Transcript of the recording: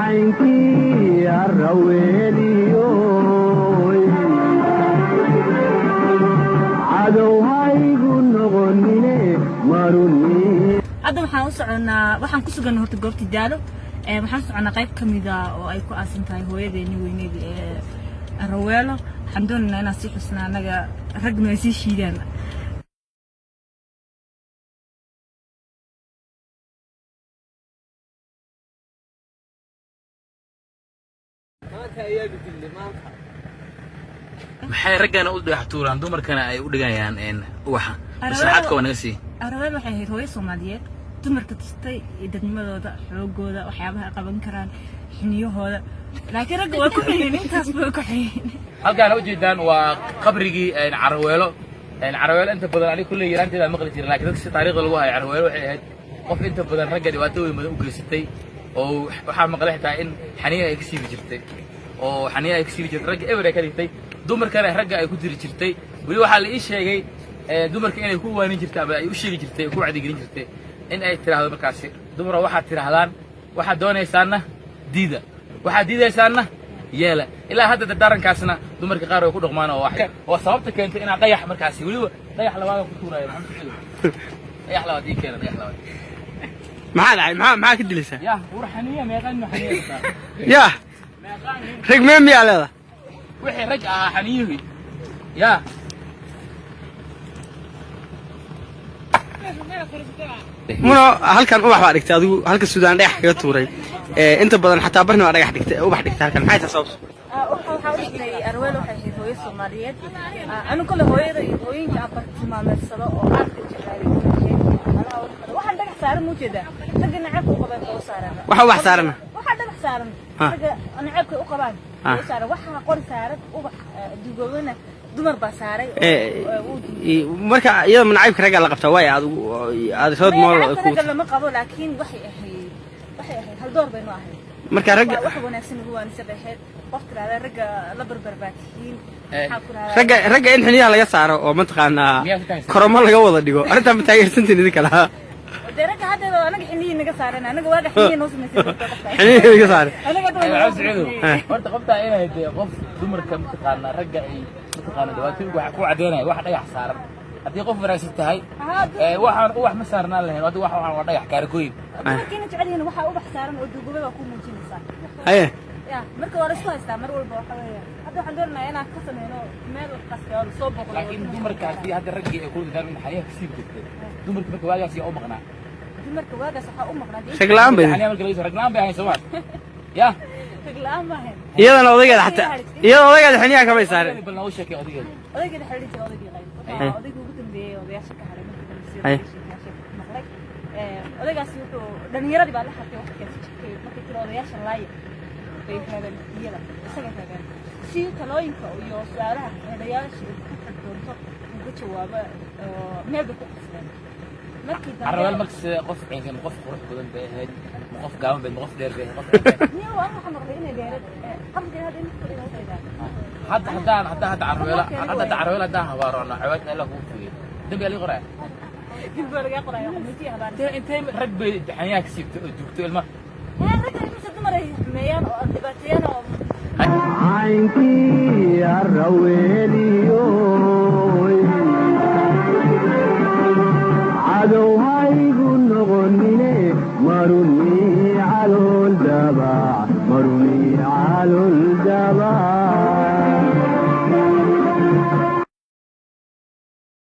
عينكي الرويليو عدو هايقون نغنيني ماروني hadda waxaan ku sugan horta goobta daalo waxaan soconaa qayb kamid ah oo ay ku aasan tahay hooyadeeni weyneed Raweelo waxaan doonaynaa inaan si xusna anaga ragna ay si shiidaan maxay ragana u dhaxtuuraan dumarkana ay u dhigayaan waxa maslaxadka wanaga si Raweelo waxay ahayd hooyo Soomaaliyeed dumarka tastay dadnimadooda xoogooda waxyaabaha qaban karaan xiniyahooda laakiin ragga waa ku xilin intaas baa ku xilin halkaan u jeedaan waa qabrigii Raweelo inta badan ali kulli yaraanteeda maqli jiray laakiin dadka taariikhda lagu hayo Raweelo waxay ahayd qof inta badan ragga dhibaatooyin badan u geysatay oo waxa maqlay xitaa in xaniya ay ka sii jirtay oo xaniya ay ka sii jirtay ragga ever ay ka dhigtay dumarkana ragga ay ku diri jirtay wali waxa la ii sheegay dumarka inay ku waanin jirtay ama ay u sheegi jirtay ku wacdi gelin jirtay in ay tiraahdo markaasi dumar waxa tiraahdaan waxa doonaysaana diida waxa diidaysaana yeela ilaa hadda darankaasna dumarka qaar way ku dhaqmaan oo sababta keentay in dhayax markaasi waliba dhayax labaad ku tuurayo dhayax labaad ii keenay dhayax labaad maxaa ka dilaysaa ya ruuxaniya meeqan xaniya ya rag meem yaa leeda wixii rag ah xaniyuhu ya muno halkan ubax baa dhigtay adigu halka Suudaan dhagax kaga tuuray inta badan xataa barna waa dhagax dhigtay ubax dhigtay halkan maxay tahay sababtu waxa u dhigtay Raweelo waxay ahayd hooyo Soomaaliyeed anu kale hooyada iyo hooyinka abartilmaameedsado oo aad u jecel waxaan dhagax saaran mu jeedaa ragga nacab u qabaan oo saaran waxa ubax saaran waxa dhagax saaran ragga nacabka u qabaan oo saaran waxa qor saaran ubax dugoobana dumar baa saaray marka iyada nacaybka ragga la qabtaa way aad rood mool ku lama qabo laakiin waxay ahayd hal door baynu ahayd marka ragga wax wanaagsan ugu waan sabaxeed qof tiraada ragga la barbarbaatihiin ragga in xiniyaha laga saaro oo mataqaana koromo laga wada dhigo arinta ma taageersantiin idin kala ragga hadda anaga xiniyi naga saaran anaga waaga xiniyi noo sameeyay xiniyi naga saar horta qofta inay qof dumarka mataqaana ragga ay mataqaana dhawaatay waxa ku cadeynay wax dhagax saaran hadii qof wanaagsan tahay waxaan wax ma saarnaan lahayn hadii waxaan waa dhagax kaarkooyin markii jecelihiin waxa u bax saaran oo duugubada ku muujinaysa haye ya marka waa isku haystaa mar walba waxa weeye hadda waxaan doonayaa inaan ka sameeyno meel qasbi oo soo boqdo laakiin dumarka hadii hadda ragga ay ku dadaan in xariiq sii jirtay dumarka marka waagaas ay u maqnaa dumarka waagaas waxa u maqnaa raglaan bay raglaan bay haysan ya raglaan ma hayn iyadana odaygeeda xiniyaha kama saaran bal noo sheekay odaygeeda xiriirka odaygu ugu dambeeyay odayaasha ka haray odaygaas wuxuu dhalinyaradii baa la xartay wax kale markii tiro odayaasha laaya bay raadeen iyada isaga raadeen si talooyinka iyo su'aalaha odayaasha ku xaddoonto uga jawaaba meel ku qasbeen markii dambe Raweelo markii qof ciidan qof qurux badan bay ahayd qof gaaban bay qof dheer bay qof niyo waxa maqlay inay dheerad qabkeeda in ku dhigay hadda Raweelo hadda habaarona cawaadna la ku fuuyo dambi ali qoraa dilbarga qoraa committee habar intay rag bay xaniyaa ka siibto oo joogto ilma rag ay dumar meeyaan oo dhibaatayaan oo عينكي الرويليو عدو هايقون نغنيني ماروني على الجبع ماروني على الجبع